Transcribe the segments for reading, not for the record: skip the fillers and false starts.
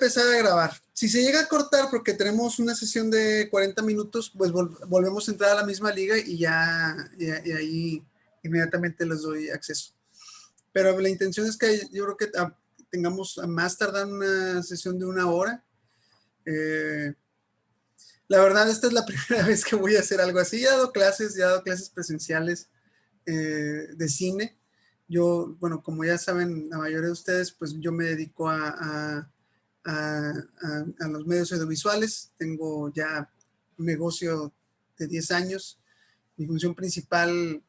empezar a grabar. Si se llega a cortar porque tenemos una sesión de 40 minutos, pues volvemos a entrar a la misma liga y ya y ahí inmediatamente les doy acceso. Pero la intención es que yo creo que tengamos a más tardar una sesión de 1 hora. La verdad, esta es la primera vez que voy a hacer algo así. Ya he dado clases presenciales de cine. Yo, bueno, como ya saben la mayoría de ustedes, pues yo me dedico a los medios audiovisuales. Tengo ya un negocio de 10 años. Mi función principal,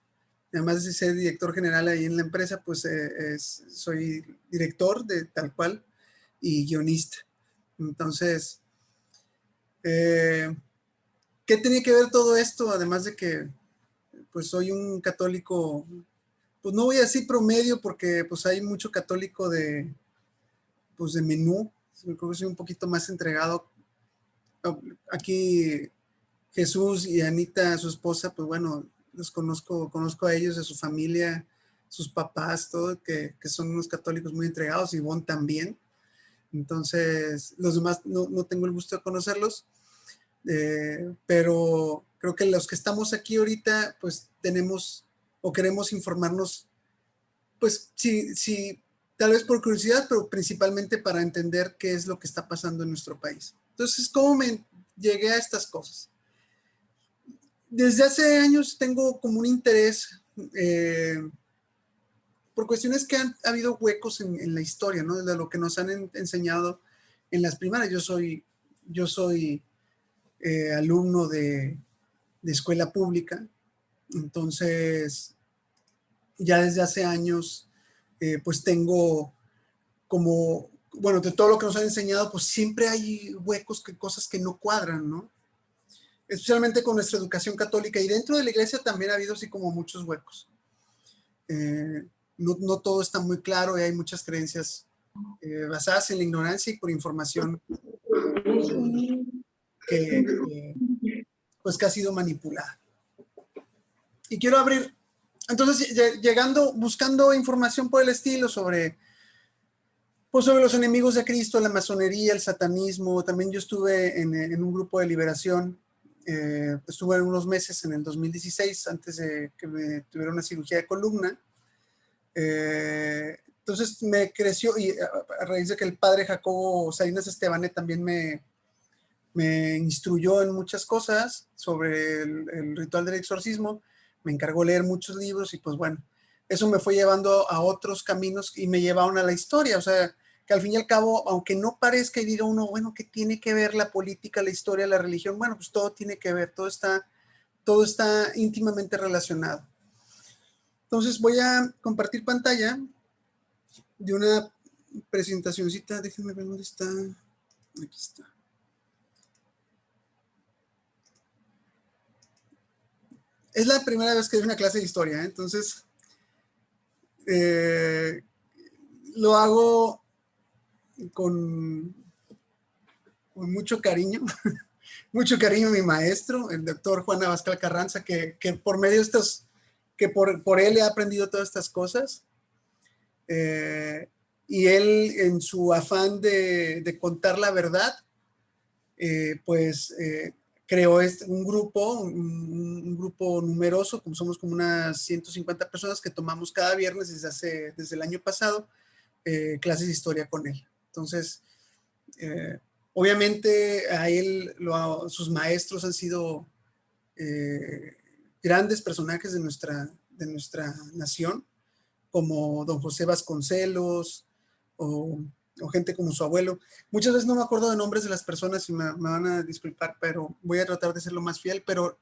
además de ser director general ahí en la empresa, pues soy director de tal cual y guionista. Entonces, ¿qué tiene que ver todo esto? Además de que pues soy un católico, pues no voy a decir promedio porque pues hay mucho católico pues de menú. Creo que soy un poquito más entregado. Aquí Jesús y Anita, su esposa, pues bueno, los conozco a ellos, a su familia, sus papás, todo, que son unos católicos muy entregados, y Ivonne también. Entonces, los demás no tengo el gusto de conocerlos, pero creo que los que estamos aquí ahorita, pues tenemos o queremos informarnos, pues sí, tal vez por curiosidad, pero principalmente para entender qué es lo que está pasando en nuestro país. Entonces, ¿cómo me llegué a estas cosas? Desde hace años tengo como un interés por cuestiones que ha habido huecos en la historia, ¿no? De lo que nos han enseñado en las primarias. Yo soy alumno de escuela pública, entonces ya desde hace años pues tengo como, bueno, de todo lo que nos han enseñado, pues siempre hay huecos, cosas que no cuadran, ¿no? Especialmente con nuestra educación católica, y dentro de la iglesia también ha habido así como muchos huecos. No todo está muy claro y hay muchas creencias basadas en la ignorancia y por información pues que ha sido manipulada. Y quiero abrir, entonces buscando información por el estilo pues sobre los enemigos de Cristo, la masonería, el satanismo. También yo estuve en un grupo de liberación. Estuve unos meses en el 2016 antes de que me tuviera una cirugía de columna. Entonces me creció, y a raíz de que el padre Jacobo Salinas Estebané también me instruyó en muchas cosas sobre el ritual del exorcismo, me encargó leer muchos libros, y pues bueno, eso me fue llevando a otros caminos y me llevaron a la historia. O sea, que al fin y al cabo, aunque no parezca y diga uno, bueno, ¿qué tiene que ver la política, la historia, la religión? Bueno, pues todo tiene que ver, todo está íntimamente relacionado. Entonces voy a compartir pantalla de una presentacioncita. Déjenme ver dónde está. Aquí está. Es la primera vez que doy una clase de historia, ¿eh? Entonces lo hago con mucho cariño, mucho cariño a mi maestro, el doctor Juan Abascal Carranza, que por medio de estos, que por él he aprendido todas estas cosas. Y él, en su afán de contar la verdad, pues creó un grupo numeroso, como somos como unas 150 personas que tomamos cada viernes desde el año pasado clases de historia con él. Entonces, obviamente a él, sus maestros han sido grandes personajes de nuestra nación, como don José Vasconcelos o gente como su abuelo. Muchas veces no me acuerdo de nombres de las personas y me van a disculpar, pero voy a tratar de ser lo más fiel. Pero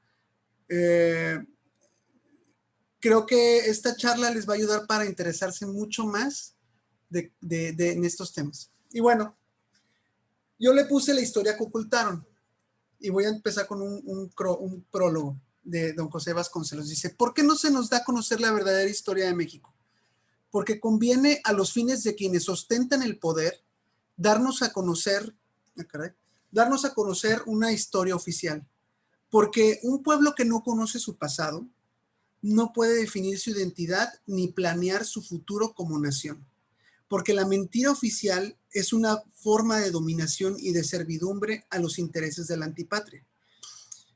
creo que esta charla les va a ayudar para interesarse mucho más en estos temas. Y bueno, yo le puse la historia que ocultaron, y voy a empezar con un prólogo de don José Vasconcelos. Dice: ¿por qué no se nos da a conocer la verdadera historia de México? Porque conviene a los fines de quienes ostentan el poder darnos a conocer una historia oficial. Porque un pueblo que no conoce su pasado no puede definir su identidad ni planear su futuro como nación. Porque la mentira oficial es una forma de dominación y de servidumbre a los intereses de la antipatria.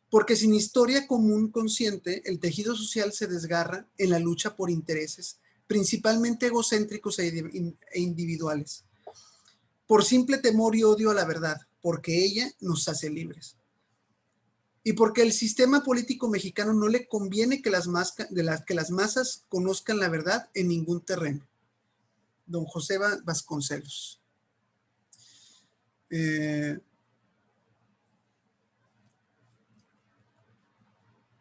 Porque sin historia común consciente, el tejido social se desgarra en la lucha por intereses, principalmente egocéntricos e individuales, por simple temor y odio a la verdad, porque ella nos hace libres. Y porque el sistema político mexicano no le conviene que las masas conozcan la verdad en ningún terreno. Don José Vasconcelos. ¿Qué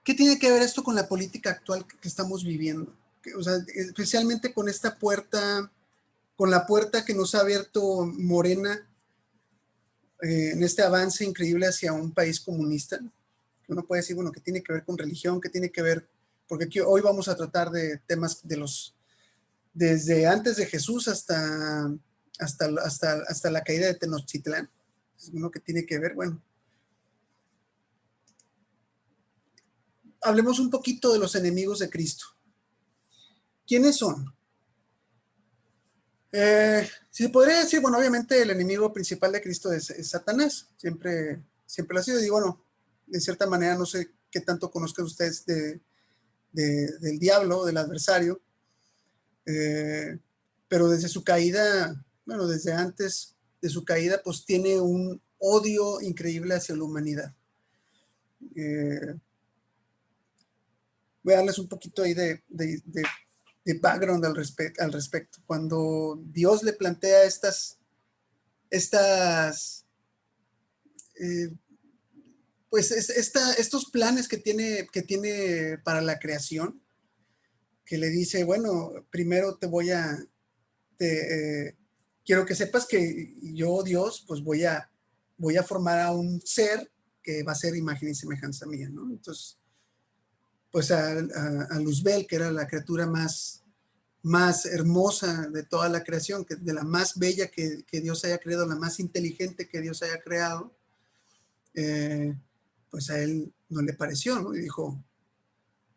tiene que ver esto con la política actual que estamos viviendo? O sea, especialmente con esta puerta, con la puerta que nos ha abierto Morena en este avance increíble hacia un país comunista. Uno puede decir, bueno, ¿qué tiene que ver con religión? ¿Qué tiene que ver? Porque aquí hoy vamos a tratar de temas desde antes de Jesús hasta la caída de Tenochtitlán. Uno que tiene que ver, bueno. Hablemos un poquito de los enemigos de Cristo. ¿Quiénes son? Si se podría decir, bueno, obviamente el enemigo principal de Cristo es Satanás. Siempre lo ha sido. Y bueno, de cierta manera, no sé qué tanto conozcan ustedes del diablo, del adversario. Pero desde su caída, bueno, desde antes de su caída, pues tiene un odio increíble hacia la humanidad. Voy a darles un poquito ahí de background al respecto. Cuando Dios le plantea pues estos planes que tiene para la creación, que le dice, bueno, primero quiero que sepas que yo, Dios, pues voy a formar a un ser que va a ser imagen y semejanza mía, ¿no? Entonces, pues a Luzbel, que era la criatura más hermosa de toda la creación, de la más bella que Dios haya creado, la más inteligente que Dios haya creado, pues a él no le pareció, ¿no? Y dijo,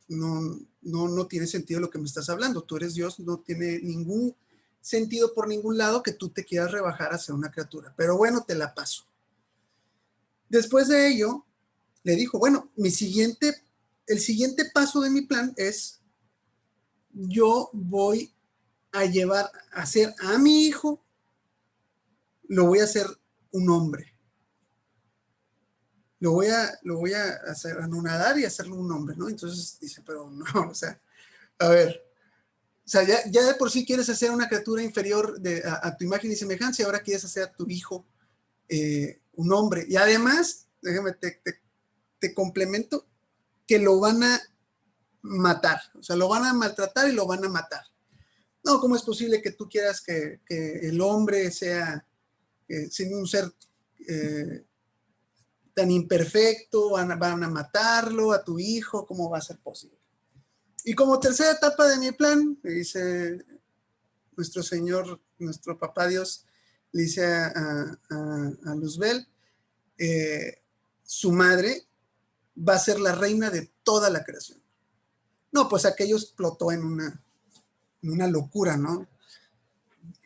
no tiene sentido lo que me estás hablando, tú eres Dios, no tiene ningún sentido por ningún lado que tú te quieras rebajar hacia una criatura, pero bueno, te la paso. Después de ello, le dijo, bueno, el siguiente paso de mi plan es, yo voy a hacer a mi hijo, lo voy a hacer un hombre. Lo voy a hacer anonadar y hacerlo un hombre, ¿no? Entonces dice, pero no, o sea, a ver, o sea, ya de por sí quieres hacer una criatura inferior a tu imagen y semejanza, y ahora quieres hacer a tu hijo un hombre. Y además, déjame, te complemento, que lo van a matar, o sea, lo van a maltratar y lo van a matar. No, ¿cómo es posible que tú quieras que el hombre sea siendo un ser tan imperfecto, van a matarlo a tu hijo? ¿Cómo va a ser posible? Y como tercera etapa de mi plan, me dice nuestro Señor, nuestro Papá Dios, le dice a Luzbel, su madre va a ser la reina de toda la creación. No, pues aquello explotó en una locura, ¿no?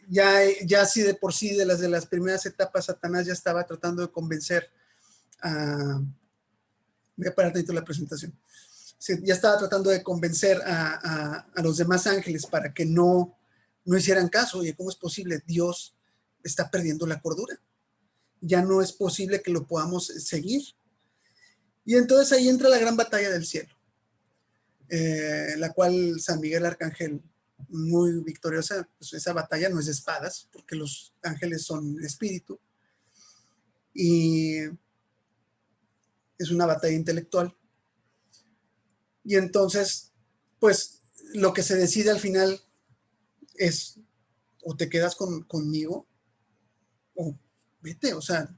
Ya así de por sí, de las primeras etapas, Satanás ya estaba tratando de convencer voy a parar tantito la presentación. Ya estaba tratando de convencer a los demás ángeles para que no hicieran caso. Oye, ¿cómo es posible? Dios está perdiendo la cordura. Ya no es posible que lo podamos seguir. Y entonces ahí entra la gran batalla del cielo, la cual San Miguel Arcángel, muy victoriosa. Pues esa batalla no es de espadas, porque los ángeles son espíritu. Y es una batalla intelectual. Y entonces, pues lo que se decide al final es, o te quedas conmigo o vete, o sea,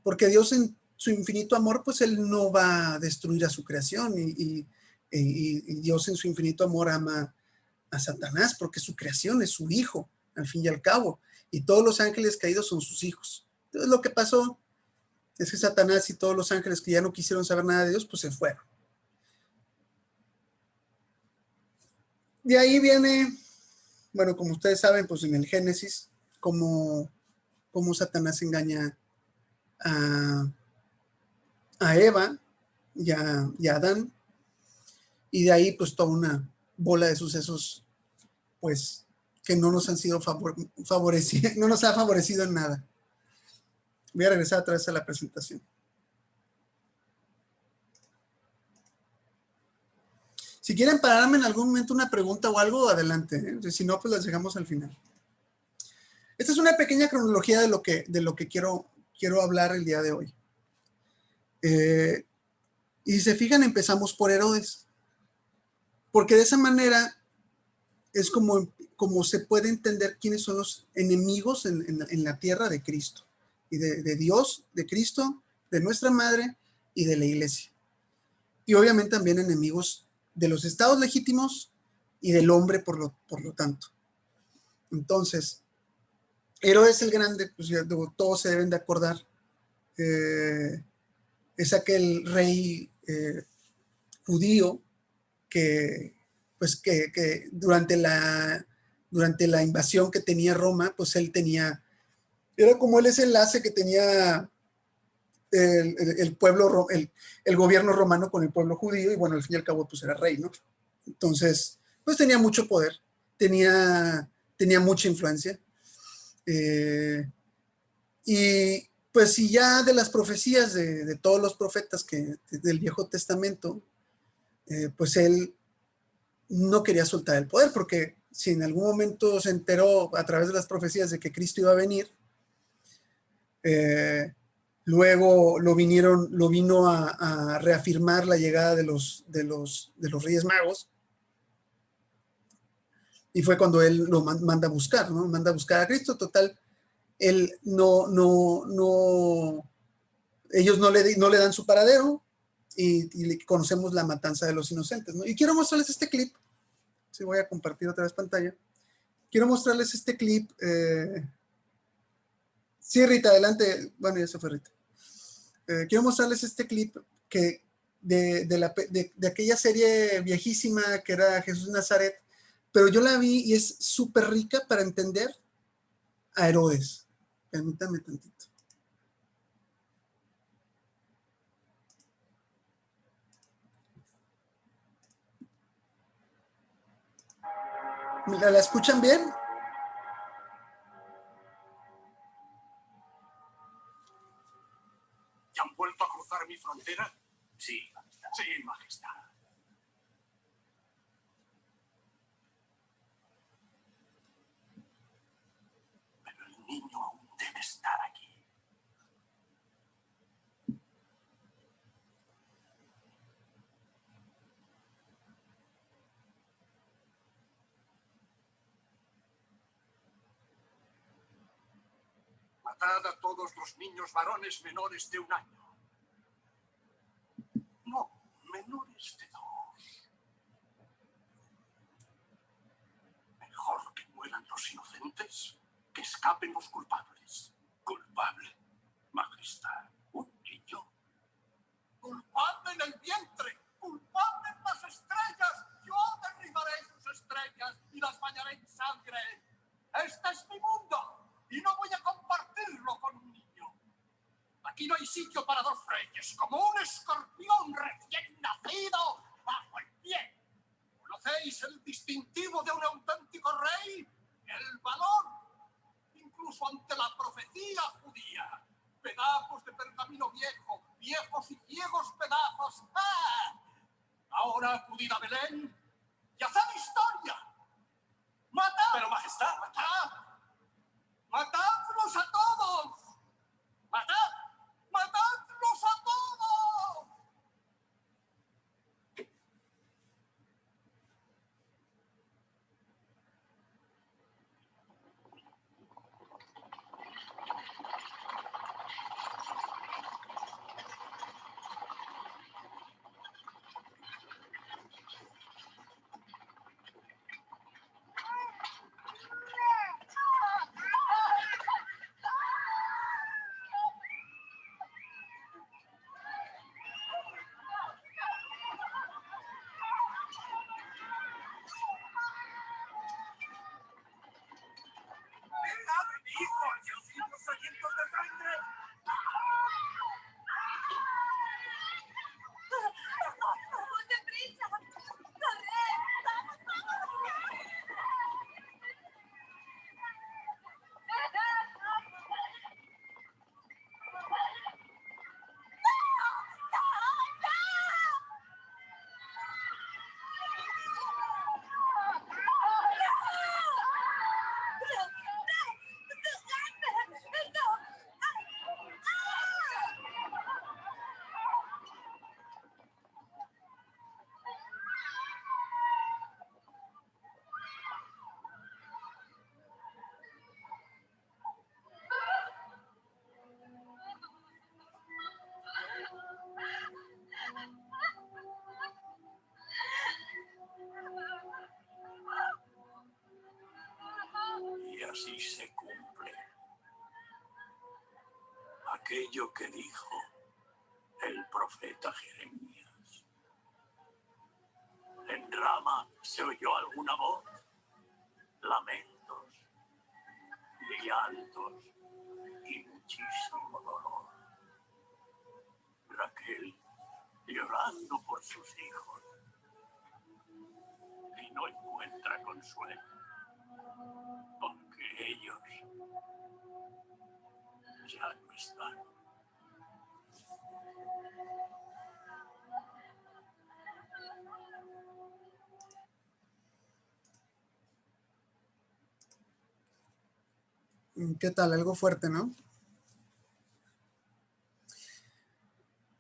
porque Dios en su infinito amor, pues Él no va a destruir a su creación y Dios en su infinito amor ama a Satanás porque su creación es su hijo, al fin y al cabo, y todos los ángeles caídos son sus hijos. Entonces lo que pasó es que Satanás y todos los ángeles que ya no quisieron saber nada de Dios, pues se fueron. De ahí viene, bueno, como ustedes saben, pues en el Génesis, como cómo Satanás engaña a, a Eva y a Adán, y de ahí pues toda una bola de sucesos pues que no nos han sido favorecidos, no nos ha favorecido en nada. Voy a regresar otra vez a la presentación. Si quieren pararme en algún momento una pregunta o algo, adelante, ¿eh? Si no, pues las dejamos al final. Esta es una pequeña cronología de lo que quiero hablar el día de hoy. Y si se fijan, empezamos por Herodes. Porque de esa manera es como se puede entender quiénes son los enemigos en la tierra de Cristo. Y de Dios, de Cristo, de nuestra madre y de la iglesia. Y obviamente también enemigos de los estados legítimos y del hombre por lo tanto. Entonces, Herodes el Grande, pues ya todos se deben de acordar, es aquel rey judío que, pues que durante la invasión que tenía Roma, pues él tenía, era como ese enlace que tenía el pueblo, el gobierno romano con el pueblo judío, y bueno, al fin y al cabo, pues era rey, ¿no? Entonces, pues tenía mucho poder, tenía mucha influencia. Y pues si ya de las profecías de todos los profetas del Viejo Testamento, pues él no quería soltar el poder, porque si en algún momento se enteró a través de las profecías de que Cristo iba a venir, luego lo vino a reafirmar la llegada de los Reyes Magos, y fue cuando él lo manda a buscar, ¿no? Manda a buscar a Cristo. Total, él ellos no le dan su paradero, y conocemos la matanza de los inocentes, ¿no? Y quiero mostrarles este clip. Sí, voy a compartir otra vez pantalla. Quiero mostrarles este clip. Sí, Rita, adelante. Bueno, ya se fue Rita. Quiero mostrarles este clip de aquella serie viejísima que era Jesús de Nazaret, pero yo la vi y es súper rica para entender a Herodes. Permítanme tantito. ¿La escuchan bien? ¿Ya han vuelto a cruzar mi frontera? Sí, majestad. Sí, majestad. Pero el niño aún debe estar aquí. Matad a todos los niños varones menores de 1 año. No, menores de 2. Mejor que mueran los inocentes que escapen los culpables. ¿Culpable? Majestad, ¿un niño? ¡Culpable en el vientre! ¡Culpable en las estrellas! ¡Yo derribaré sus estrellas y las bañaré en sangre! ¡Este es mi mundo! Y no voy a compartirlo con un niño. Aquí no hay sitio para 2 reyes, como un escorpión recién nacido bajo el pie. ¿Conocéis el distintivo de un auténtico rey? El valor, incluso ante la profecía judía. Pedazos de pergamino viejo, viejos y ciegos pedazos. ¡Ah! Ahora acudid a Belén y haced historia. ¡Matad! Pero, majestad, matad. ¡Matadlos a todos! ¡Matad! ¡Matadlos a todos! aquello que dijo el profeta Jeremías. En Rama se oyó alguna voz, lamentos, llantos y muchísimo dolor. Raquel llorando por sus hijos y no encuentra consuelo porque ellos ya no están. ¿Qué tal? Algo fuerte, ¿no?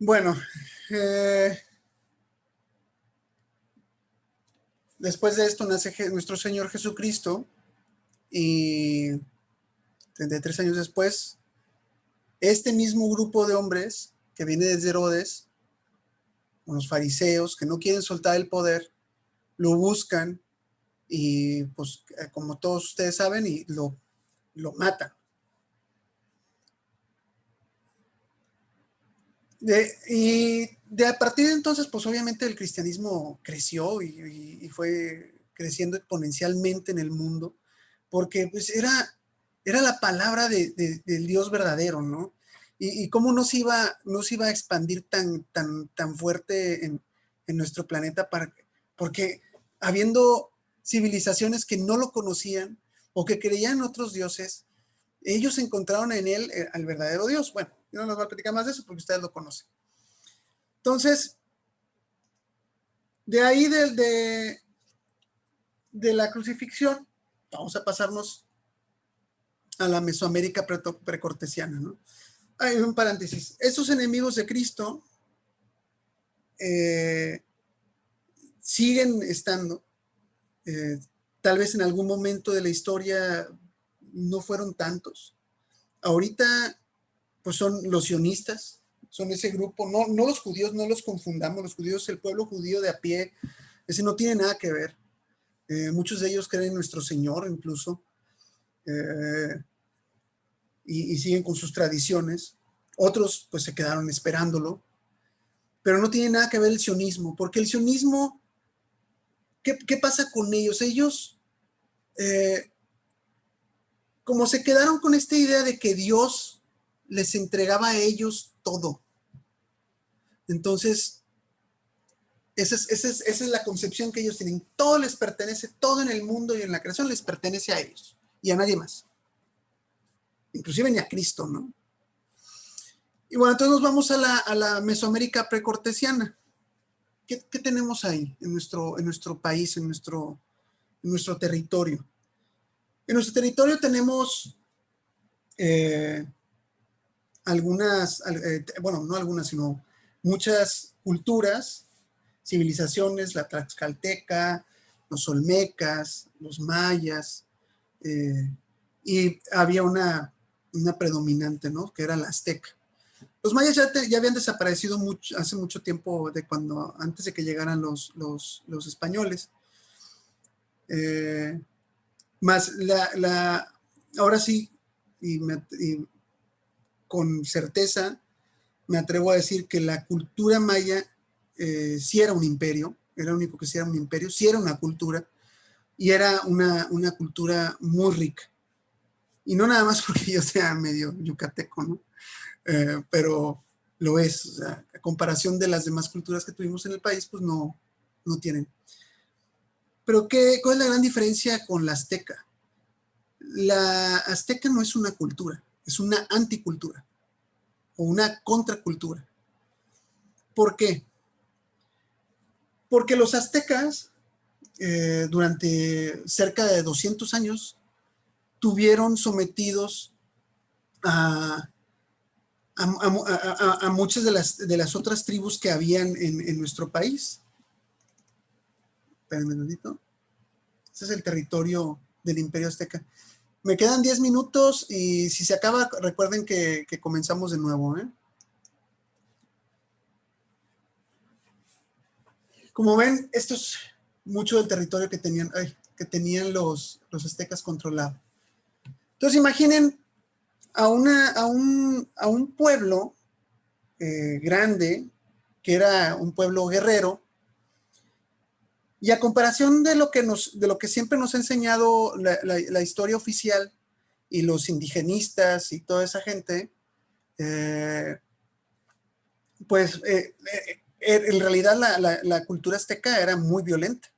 Bueno, después de esto nace nuestro Señor Jesucristo y 33 años después, este mismo grupo de hombres que viene desde Herodes, unos fariseos que no quieren soltar el poder, lo buscan y pues como todos ustedes saben, y lo matan. A partir de entonces, pues obviamente el cristianismo creció y fue creciendo exponencialmente en el mundo, porque pues era la palabra del Dios verdadero, ¿no? Y cómo no se iba a expandir tan fuerte en nuestro planeta, porque habiendo civilizaciones que no lo conocían o que creían en otros dioses, ellos encontraron en él al verdadero Dios. Bueno, yo no les voy a platicar más de eso porque ustedes lo conocen. Entonces, de ahí de la crucifixión, vamos a pasarnos a la Mesoamérica precortesiana, ¿no? Hay un paréntesis. Esos enemigos de Cristo siguen estando. Tal vez en algún momento de la historia no fueron tantos. Ahorita, pues son los sionistas, son ese grupo, no los judíos, no los confundamos, los judíos, el pueblo judío de a pie, ese no tiene nada que ver. Muchos de ellos creen en nuestro Señor incluso, y siguen con sus tradiciones. Otros pues se quedaron esperándolo, pero no tiene nada que ver el sionismo, porque el sionismo, ¿qué pasa con ellos? Ellos, como se quedaron con esta idea de que Dios les entregaba a ellos todo. Entonces, esa es la concepción que ellos tienen. Todo les pertenece, todo en el mundo y en la creación les pertenece a ellos y a nadie más. Inclusive ni a Cristo, ¿no? Y bueno, entonces nos vamos a la Mesoamérica precortesiana. ¿Qué tenemos ahí en nuestro país, en nuestro territorio? En nuestro territorio tenemos algunas, bueno, no algunas, sino muchas culturas, civilizaciones, la tlaxcalteca, los olmecas, los mayas, y había una predominante, ¿no? Que era la azteca. Los mayas ya habían desaparecido hace mucho tiempo, antes de que llegaran los españoles. Más ahora sí, y con certeza me atrevo a decir que la cultura maya sí era un imperio, era único que sí era un imperio, sí era una cultura, y era una cultura muy rica. Y no nada más porque yo sea medio yucateco, ¿no? Pero lo es. O sea, a comparación de las demás culturas que tuvimos en el país, pues no tienen. Pero ¿cuál es la gran diferencia con la azteca? La azteca no es una cultura, es una anticultura o una contracultura. ¿Por qué? Porque los aztecas, durante cerca de 200 años, tuvieron sometidos a muchas de las otras tribus que habían en nuestro país. Espérenme un minutito. Este es el territorio del Imperio Azteca. Me quedan 10 minutos y si se acaba, recuerden que comenzamos de nuevo, ¿eh? Como ven, esto es mucho del territorio que tenían los aztecas controlado. Entonces imaginen a un pueblo grande, que era un pueblo guerrero, y a comparación de lo que siempre nos ha enseñado la historia oficial y los indigenistas y toda esa gente, pues en realidad la cultura azteca era muy violenta.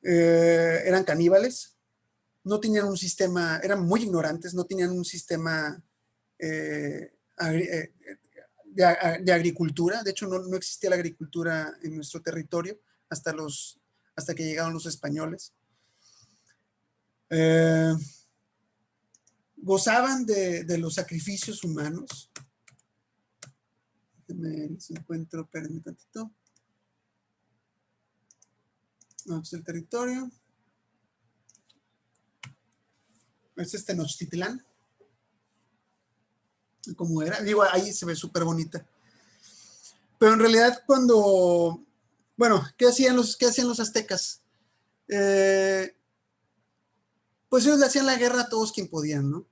Eran caníbales, no tenían un sistema, eran muy ignorantes, no tenían un sistema de agricultura. De hecho, no existía la agricultura en nuestro territorio hasta que llegaron los españoles. Gozaban de los sacrificios humanos. Me encuentro, espérenme tantito. No, es el territorio. Este es Tenochtitlán. Como era, digo, ahí se ve súper bonita. Pero en realidad bueno, ¿qué hacían los aztecas? Pues ellos le hacían la guerra a todos quien podían, ¿no?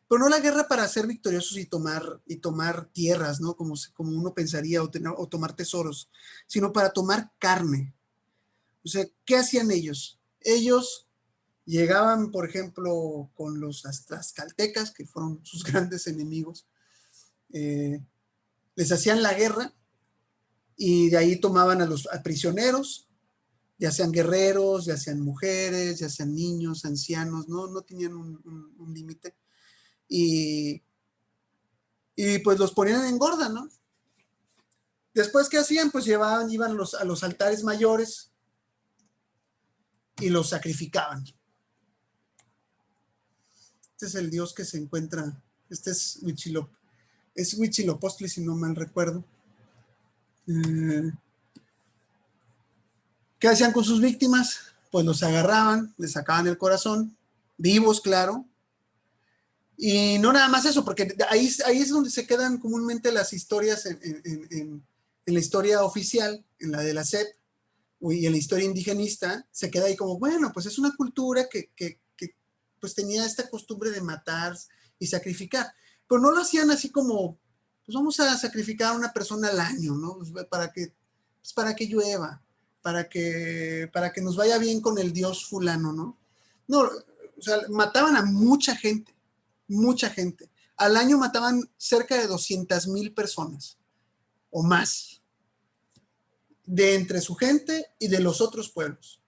Pero no la guerra para ser victoriosos y tomar tierras, ¿no? Como uno pensaría, o tomar tesoros, sino para tomar carne. O sea, ¿qué hacían ellos? Ellos llegaban, por ejemplo, con los tlaxcaltecas, que fueron sus grandes enemigos, les hacían la guerra y de ahí tomaban a prisioneros, ya sean guerreros, ya sean mujeres, ya sean niños, ancianos, no tenían un límite. Y pues los ponían en gorda, ¿no? Después, ¿qué hacían? Pues iban a los altares mayores y los sacrificaban. Este es el dios que se encuentra, este es Huitzilopochtli, si no mal recuerdo. ¿Qué hacían con sus víctimas? Pues los agarraban, les sacaban el corazón, vivos, claro. Y no nada más eso, porque ahí es donde se quedan comúnmente las historias en la historia oficial, en la de la SEP, y en la historia indigenista, se queda ahí como, bueno, pues es una cultura que pues tenía esta costumbre de matar y sacrificar, pero no lo hacían así como, pues vamos a sacrificar a una persona al año, ¿no? Pues para que llueva, para que nos vaya bien con el dios fulano, ¿no? No, o sea, mataban a mucha gente. Al año mataban cerca de 200,000 personas o más, de entre su gente y de los otros pueblos.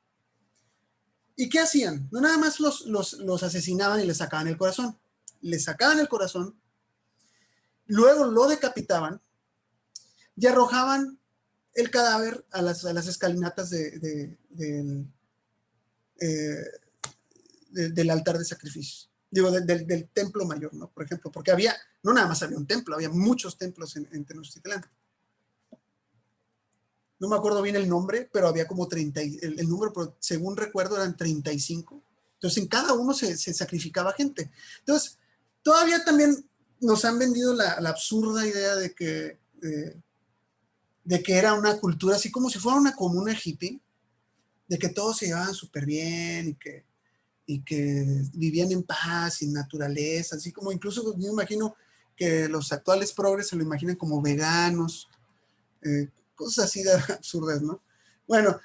¿Y qué hacían? No nada más los asesinaban y les sacaban el corazón. Les sacaban el corazón, luego lo decapitaban y arrojaban el cadáver a las escalinatas del altar de sacrificios. Digo, del templo mayor, ¿no? Por ejemplo, porque no nada más había un templo, había muchos templos en Tenochtitlán. No me acuerdo bien el nombre, pero había como 30, el número, pero según recuerdo eran 35. Entonces en cada uno se sacrificaba gente. Entonces, todavía también nos han vendido la absurda idea de que era una cultura así como si fuera una comuna hippie, de que todos se llevaban súper bien y que vivían en paz, sin naturaleza, así como incluso yo me imagino que los actuales progres se lo imaginan como veganos, cosas así de absurdas, ¿no? Bueno,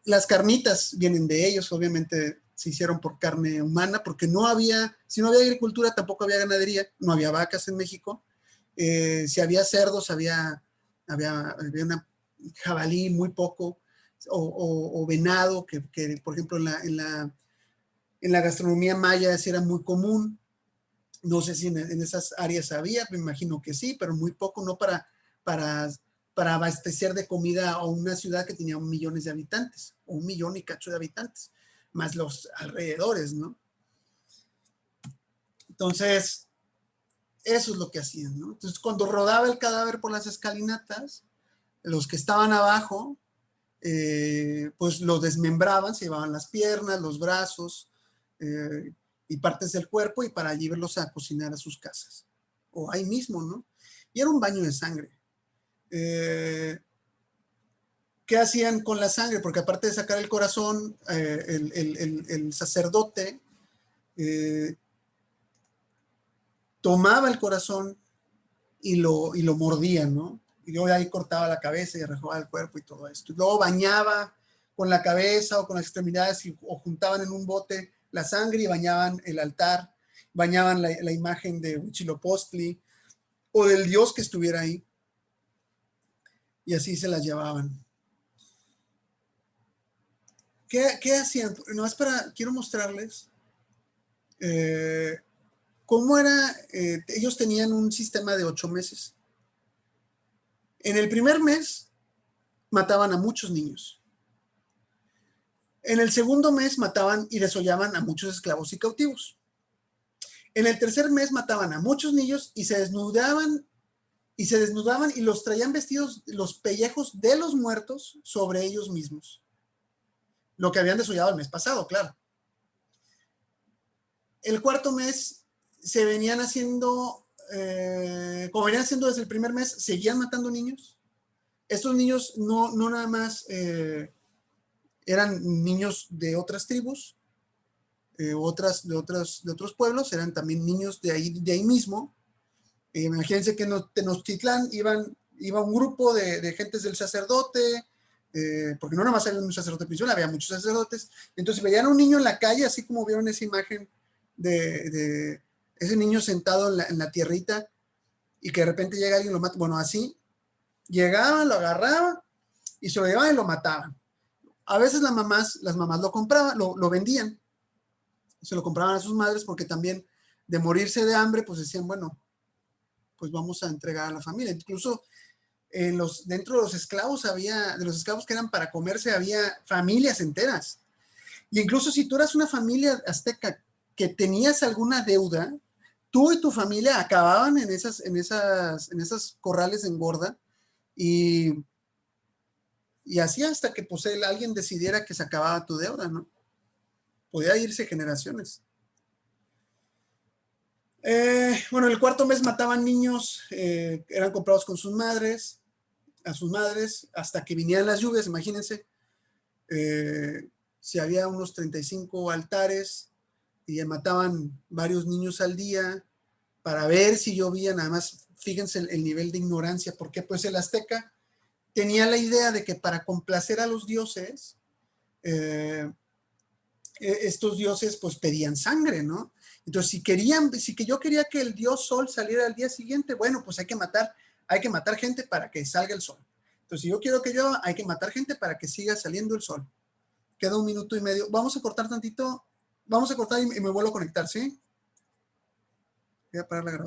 las carnitas vienen de ellos, obviamente se hicieron por carne humana, porque si no había agricultura, tampoco había ganadería, no había vacas en México, si había cerdos, había una jabalí muy poco, o venado, que por ejemplo en la gastronomía maya era muy común. No sé si en esas áreas había, me imagino que sí, pero muy poco, no para abastecer de comida a una ciudad que tenía 1,000,000 de habitantes, o 1,000,000 y cacho de habitantes, más los alrededores, ¿no? Entonces, eso es lo que hacían, ¿no? Entonces, cuando rodaba el cadáver por las escalinatas, los que estaban abajo, pues lo desmembraban, se llevaban las piernas, los brazos y partes del cuerpo, y para llevarlos a cocinar a sus casas, o ahí mismo, ¿no? Y era un baño de sangre. ¿Qué hacían con la sangre? Porque aparte de sacar el corazón, el sacerdote tomaba el corazón y lo mordía, ¿no? Y luego ahí cortaba la cabeza y arrojaba el cuerpo y todo esto. Y luego bañaba con la cabeza o con las extremidades o juntaban en un bote la sangre y bañaban el altar, bañaban la imagen de Huitzilopochtli o del dios que estuviera ahí. Y así se las llevaban. ¿Qué hacían? No es quiero mostrarles cómo era. Ellos tenían un sistema de 8 meses. En el primer mes mataban a muchos niños. En el segundo mes mataban y desollaban a muchos esclavos y cautivos. En el tercer mes mataban a muchos niños y se desnudaban y los traían vestidos los pellejos de los muertos sobre ellos mismos. Lo que habían desollado el mes pasado, claro. El cuarto mes se venían haciendo, como venían haciendo desde el primer mes, seguían matando niños. Estos niños no nada más eran niños de otras tribus, de otros pueblos, eran también niños de ahí mismo. Imagínense que en Tenochtitlán iba un grupo de gentes del sacerdote, porque no nada más había un sacerdote principal, había muchos sacerdotes. Entonces veían a un niño en la calle, así como vieron esa imagen de ese niño sentado en la tierrita y que de repente llega alguien y lo mata. Bueno, así llegaban, lo agarraban y se lo llevaban y lo mataban. A veces las mamás lo compraban, lo vendían, se lo compraban a sus madres porque también de morirse de hambre, pues decían, bueno, pues vamos a entregar a la familia. Incluso dentro de los esclavos que eran para comerse, había familias enteras. Y incluso si tú eras una familia azteca que tenías alguna deuda, tú y tu familia acababan en esas corrales de engorda y así hasta que pues alguien decidiera que se acababa tu deuda, ¿no? Podía irse generaciones. Bueno, el cuarto mes mataban niños, eran comprados con a sus madres, hasta que vinieran las lluvias, imagínense. Si había unos 35 altares y mataban varios niños al día para ver si llovía, nada más, fíjense el nivel de ignorancia, porque pues el azteca tenía la idea de que para complacer a los dioses, estos dioses pues pedían sangre, ¿no? Entonces, si yo quería que el dios sol saliera al día siguiente, bueno, pues hay que matar gente para que salga el sol. Entonces, si yo quiero que llueva, hay que matar gente para que siga saliendo el sol. Queda 1 minuto y medio. Vamos a cortar tantito, vamos a cortar y me vuelvo a conectar, ¿sí? Voy a parar la grabación.